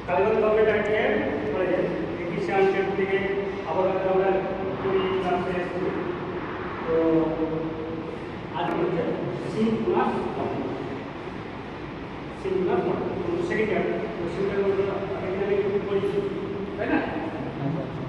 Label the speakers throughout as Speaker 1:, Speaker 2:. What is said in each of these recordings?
Speaker 1: Kaliganj government ITI কলেজে technician থেকে আপাতত আমরা কুড়ি ক্লাসে এসেছি। তো আজ হচ্ছে synchronous second year second year একটু পড়েছি, তাই না?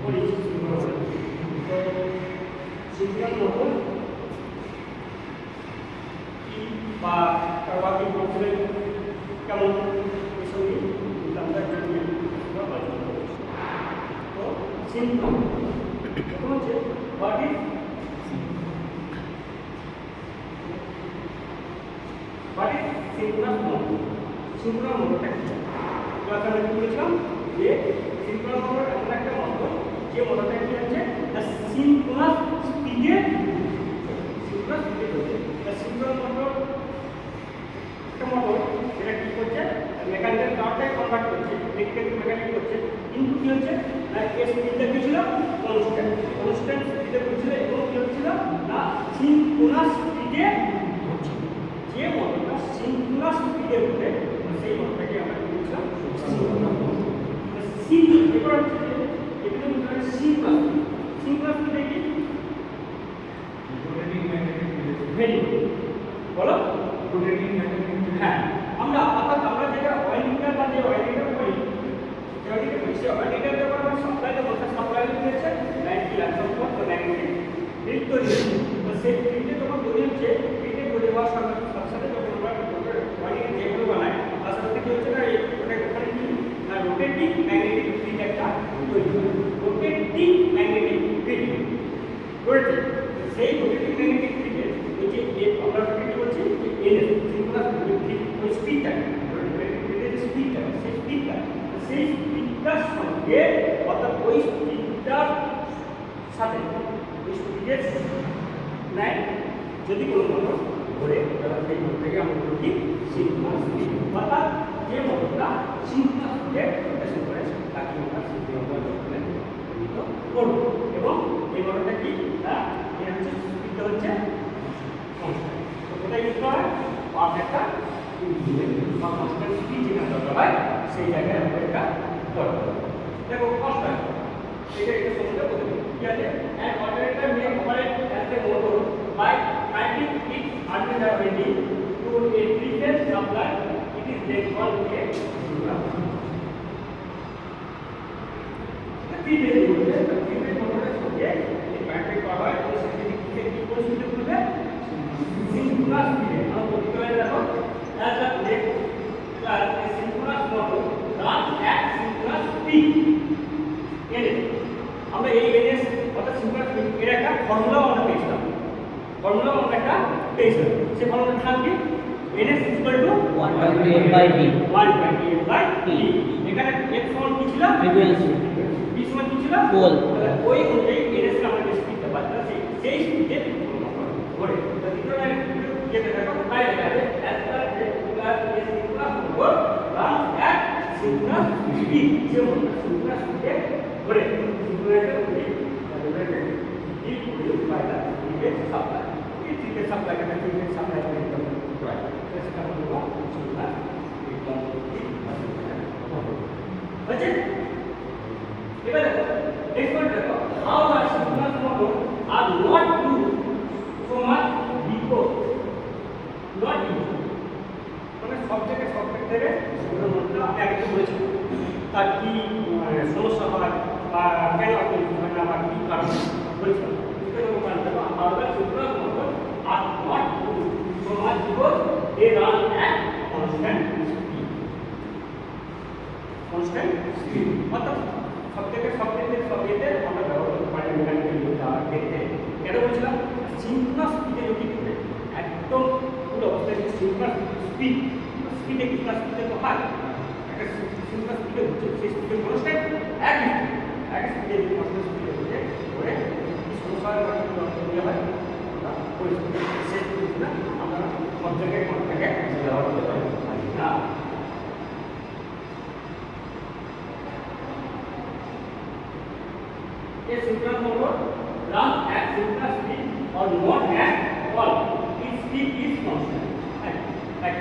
Speaker 1: পড়েছি তো সিনক্রোনাস মোটর কি বা বাকি প্রবলেম কেমন এসব নিয়ে আমরা আলোচনা করছি। তো সিনক্রোনাস প্রথম হচ্ছে what is synchronous motor. Synchronous মোটরটা কি? ক্লাসে আমরা কি বলেছিলাম যে সিনক্রোনাস মোটর এমন একটা মোটর যে মোটরটা কি হচ্ছে সিনক্রোনাস স্পিডে চলছে। সিনক্রোনাস মোটর একটা মোটর যেটা কি করছে মেকানিক্যাল পাওয়ারটাকে কনভার্ট করছে, ইলেকট্রিক্যাল টু মেকানিক্যাল করছে, কিন্তু কি হচ্ছে না এর স্পিডটা কি ছিল কনস্ট্যান্ট স্পিডে করছিল এবং কি হচ্ছিল না সিনক্রোনাস স্পিডে হচ্ছে। যে মোটরটা সিনক্রোনাস স্পিডে ঘুরে সেই মোটরটাকে আমরা কি বলছিলাম সিনক্রোনাস মোটর। এবার হচ্ছে এখানে বলতে সিনক্রোনাস স্পিডে কি ভেরি বলো রোটেটিং ম্যাগনেটিক। হ্যাঁ, আমরা যেটা অয়েল মিটার বা যে অয়েল মিটার করি সেই অয়েল মিটার যখন আমরা সাপ্লাইতে মোটর সাপ্লাই দিয়েছে 90 লাখ তো ম্যাগনেটিক ফিল্ড তৈরি হচ্ছে। তো সেই ফিল্ডে যখন তৈরি হচ্ছে ফিল্ডে তৈরি হওয়ার সাথে সাথে যখন আমরা অয়েল যেগুলো বানাই তার সাথে কি হচ্ছে না ওখানে কি না রোটেটিং ম্যাগনেটিক ফিল্ড একটা তৈরি হয়। রোটেটিং ম্যাগনেটিক ফিল্ড রোটেটিং সেই রোটেটিং ম্যাগনেটিক ফিল্ডে ওই যে আমরা কি বলছি যে এনএস সিনক্রোনাস ওই স্পিডটা সেই স্পিডটার সঙ্গে অর্থাৎ ওই স্পিডটার সাথে ওই স্পিডের নেয় যদি কোনো মোটর ঘোরে তাহলে সেই মোটর থেকে আমরা বলি সিনক্রোনাস স্পিড। অর্থাৎ যে মোটরটা সিনক্রোনাস স্পিডে রোটেশন করে তাকে আমরা সিনক্রোনাস মোটর করব। এবং এই মোটরটা কি না এর হচ্ছে স্পিডটা হচ্ছে কনস্ট্যান্ট। তো কোথায় ইউজ করা হয় পারফেক্টটা বা কনস্ট্যান্ট স্পিড যেখানে দরকার হয় সেই জায়গায় আমরা এটা দরকার। দেখো কনস্ট্যান্ট এটা একটা সমস্যা বলতে কি আছে an alternator may operate as a motor by connecting its armature winding to a three-phase supply. It is then called a three-phase motor. Three-phase motor সঙ্গে এই কানেক্ট করা হয় এবং সেটি কি পরিস্থিতি করবে সিনক্রোনাস স্পিডে। আমরা প্রতিক্রিয়া দেখো as the synchronous motor runs at synchronous speed ns। আমরা এই ns অর্থাৎ সিনক্রোনাস স্পিড এর একটা ফর্মুলা আমরা পেয়েছিলাম সেই ফর্মুলাটা থাকবে ns 1/m/v 1/m/v। এখানে x সমান কি ছিল ফ্রিকোয়েন্সি, v সমান কি ছিল পোল। ওই অনুযায়ী ns কে আমরা স্পিডটা পাচ্ছি সেই স্পিডে ঘোরে। তো দ্বিতীয় যেটা দেখো তাই আছে as the synchronous motor runs at synchronous speed। যে মোটর সিনক্রোনাস স্পিডে ঘোরে সিনক্রোনাসের উপরে এই প্রয়োগ by the three-phase supply। এই three-phase supply কে three-phase supply করে হয় সেটা হলো সিনক্রোনাস একদম বুঝছেন। এবার দেখো নেক্সট দেখো how the synchronous motor are not used so much because not used মানে সব জায়গায় সব ক্ষেত্রে সিনক্রোনাস মোটর আমি আগে বলেছি তার কি সমস্যা হয় বা কেন তৈরি হয় না বা কি কারণ বলেছিলাম। সেটা কারণ দেখো আমরা synchronous motor are not so much because they run at constant speed. অর্থাৎ সব থেকে সব ক্ষেত্রে সব এতে আমরা ব্যবহার করতে পারি মেকানিক্যাল যাওয়ার ক্ষেত্রে। কেন বলছিলাম সিনক্রোনাস স্পিডে যদি ঘুরে একদম পুরো অবস্থায় সিনক্রোনাস স্পিডে কিছুটা স্পিডে তো হয় একটা সিনক্রোনাস স্পিডে ঘুরছে সেই স্পিডে কনস্ট্যান্ট একই স্পিডে যদি কনস্ট্যান্ট স্পিডে ঘুরে ঘুরে সমস্যা হয় হয় আমরা পরিস্থিতি সেই পরিস্থিতিটা আমরা সব জায়গায় কোনটাকে ব্যবহার করতে পারি না। A synchronous motor runs at synchronous speed or not at all. Its speed is constant. Right.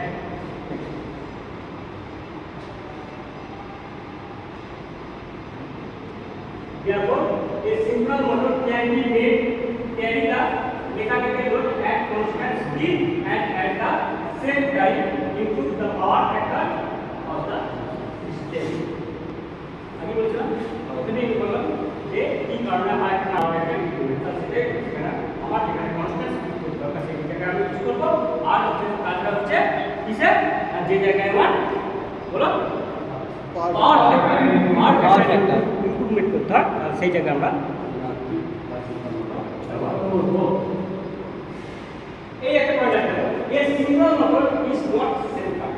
Speaker 1: therefore a synchronous motor can be made carry the mechanical load at constant speed and at the same time improve the power factor of the system. আগে বলছিলাম ওখানে বললাম যে কি কারণে আমার একটা power factor increment সেটা এখানে আমার এখানে কনস্ট্যান্ট স্পিড করতে হবে সেই জায়গায় আমি ইউজ করব আর হচ্ছে কাজটা হচ্ছে কিসের যে জায়গায় আমার বলো পাওয়ার ফ্যাক্টর ইমপ্রুভমেন্ট করতে হয় সেই জায়গায় আমরা এই একটা পয়েন্ট আছে a single motor is not centre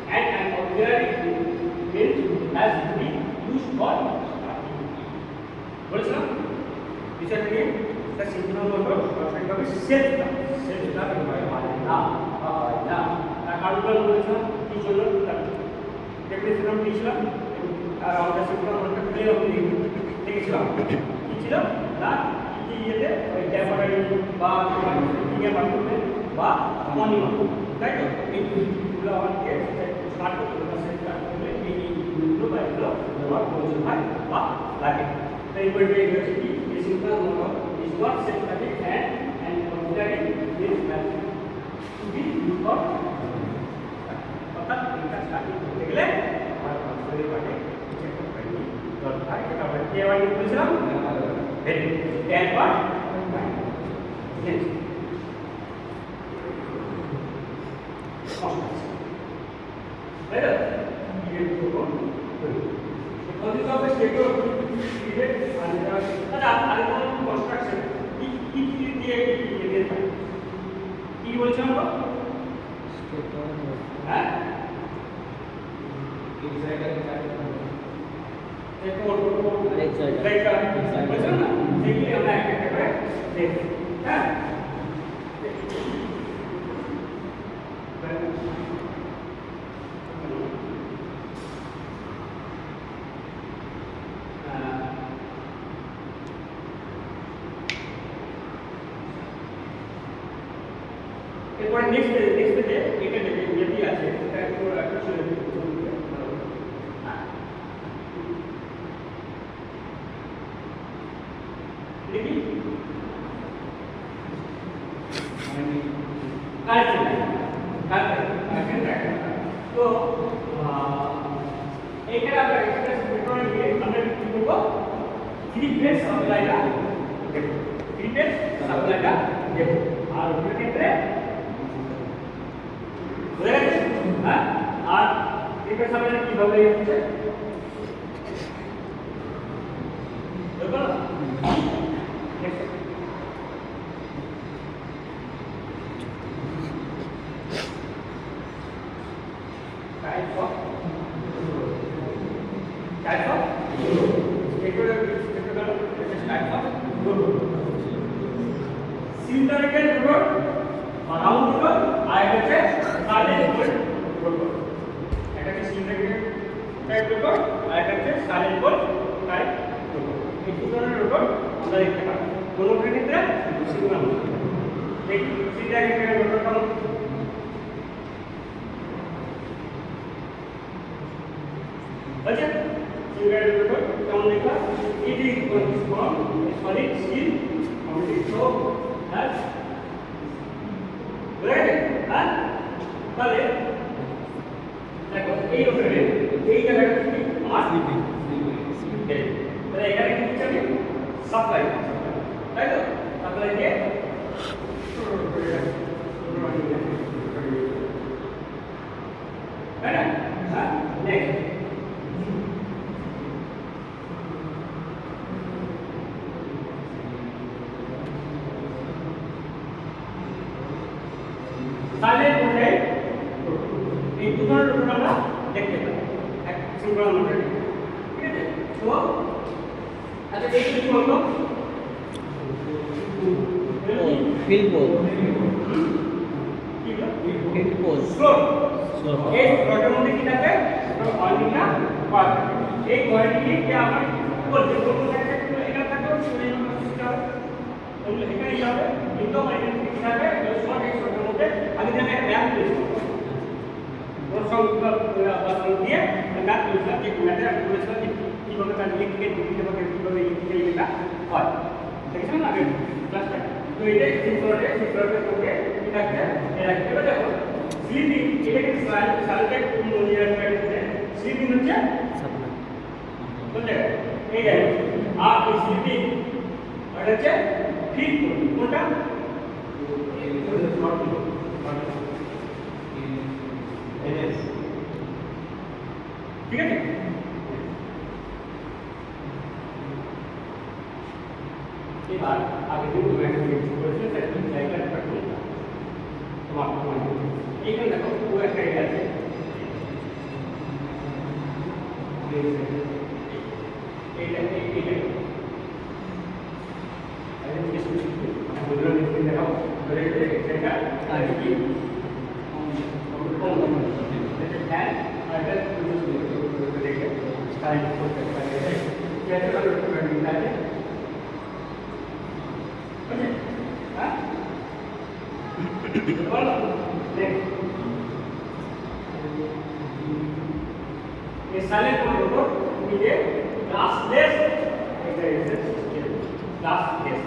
Speaker 1: and an auxiliary built has to be used for starting. বলেছিলাম বিষয়টা কি এটা সিঙ্গল মোটর সঠিক ভাবে সেলফ স্টার্ট হয় না তার কারণগুলো বলেছিলাম কি জন্য ডেফিনেশন আমি দিয়েছিলাম আর আমরা সিঙ্গল মোটর প্লে অফ দেখেছিলাম কি ছিল না কি ইয়েতে ওই ট্যাপারি বা কিংয়ের মাধ্যমে বা মনি মাধ্যমে তাই তো এইগুলো আমাকে স্টার্ট করতে হবে স্টার্ট করলে এইগুলো বা এগুলো ব্যবহার প্রয়োজন হয় বা লাগে তাই বলতে গেছে কি এই single motor is not centering and auxiliary means that to be used for অর্থাৎ এটা স্টার্টিং করতে গেলে আমার অক্সিলারি পার্টে চেক করতে হবে দরকার এটা আমরা কি আবার বলেছিলাম very ten part next Right? Create program. So this of the state of create and construction. কি বলছি আমরা? হ্যাঁ? বলছেন না? সেগুলি আমরা একটা করে দেখি। হ্যাঁ? এরপরে নেক্সট পেজে এটা যেটি আছে এটা একটু দেখি তো এইখানে আমরা এক্সপ্রেস পেট্রোল দিয়ে আমরা কি করব থ্রি ফেজ সাপ্লাইটা দেব থ্রি ফেজ সাপ্লাইটা দেব আর ওর ক্ষেত্রে বুঝে গেছে হ্যাঁ আর থ্রি ফেজ সাপ্লাইটা কিভাবে হচ্ছে দেখো সিলিন্ডারিক্যাল রোড বা রাউন্ড রোড আর এটা হচ্ছে সাইলেন্ট রোড এটা হচ্ছে সিলিন্ডারিক্যাল টাইপ রোড আর এটা হচ্ছে সাইলেন্ট টাইপ রোড এই দুই ধরনের রোড আমরা দেখতে পাই কোন ক্ষেত্রে সিগন্যাল এই সিলিন্ডারিক্যাল রোডটা अच्छा सिंगल रोड केमन देखा it is from solid steel complete so है राइट हां তাহলে দেখো এই ওখানে এই জায়গাটা কি মাস তাহলে এখানে কি হচ্ছে সাপ্লাই তাই তো সাপ্লাই কে তাই না হ্যাঁ নেক্সট সাইলেন্ট মোডে এই দুটো রোড আমরা দেখতে পাই এক সিঙ্গল মোডে ঠিক আছে তো আচ্ছা এই কি বলতো
Speaker 2: ফিল পোল
Speaker 1: কি বল
Speaker 2: ফিল পোল
Speaker 1: স্লোট এই স্লোটের মধ্যে কি থাকে অয়েলিংটা পার এই অয়েলিং কি আমরা বলতে কোন একটা এখানে থাকে শুনে সিস্টেম তাহলে এখানে যাবে কিন্তু আমরা এখানে কি থাকে স্লোট এই স্লোটের মধ্যে আগে জায়গায় র্যাম্প দিয়েছি ওর সঙ্গে বাস দিয়ে কাজ করেছিলাম যে ম্যাথে আমি বলেছিলাম যে কীভাবে তার ইলেকট্রিক্যাল ডিগ্রিটাকে কীভাবে ইলেকট্রিক্যাল এটা হয় দেখেছিলাম না আগের ক্লাসটা তো এটাই সিম্পলটে তোকে এটাকে এবার দেখো স্লিপিং এটাকে সালফেট স্লিপিং হচ্ছে বুঝলে এই দেখো আর এই স্লিপিং এটা হচ্ছে ফিল কোনটা ঠিক আছে এবার আগে দিন তুমি একটা জিনিস করেছো তাই তুমি জায়গাটা কাটুন তোমার এইখানে দেখো ও একটা এরিয়া আছে এইটা আরে জিজ্ঞেস করছি বললো নিচে দেখাও ধরে এটা আর কি ফ্যান আর এটা দেখে স্টাইল করতে পারে कैसे करना है ओके हां बोलो नेक्स्ट ये साले को मिले क्लासलेस क्लासलेस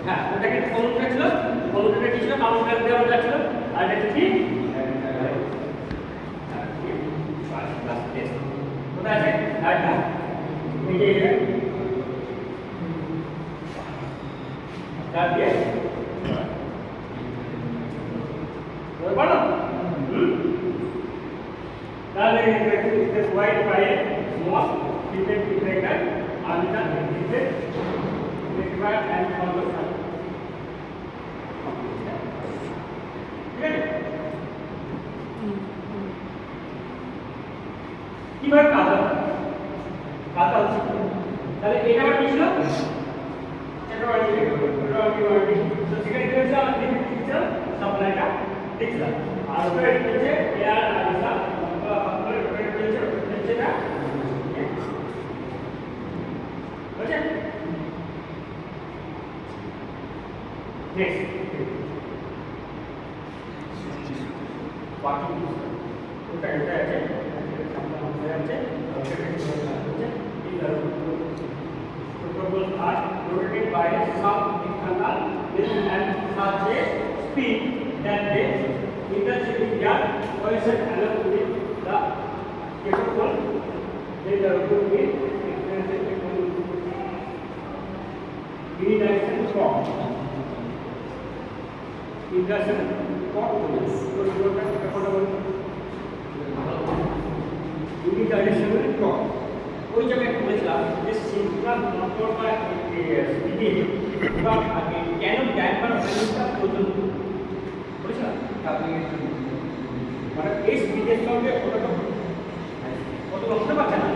Speaker 1: হ্যাঁ ওটাকে ফর্মুলা ছিল ফর্মুলাটা কি ছিল কাউন্টার দেওয়া ছিল আর এটা কি ক্লাসলেস কোথায় আছে আরেকটা এই যে क्या दिया और बोलो डाल this white by small fitted fitted आंटा फिटेड लिक्विड एंड कॉम्पोस्ट ठीक है কিভাবে কাটা হচ্ছে তাহলে এটা কি ছিল तो सेकंड क्वेश्चन हमने पिक्चर सप्लाईটা দেখলাম আর ওটা হচ্ছে এয়ার আইসা আপনার টেম্পারেচার হচ্ছে না ওকে নেক্সট বাকি ওটা এটা আছে আমরা আছে protocols are rotated by some internal rhythm and such a speed that they interchange their position along with the protocol. They are going to unidirection form. Unidirection form. Unidirection form. ওই জায়গায় বলেছিলাম যে সিঙ্গুলার মোটর বা স্পিডে বা আগে কেন driver ভ্যালুটা পর্যন্ত বুঝলাম আপনি মানে এই স্পিডের সঙ্গে কত হতে পারছে না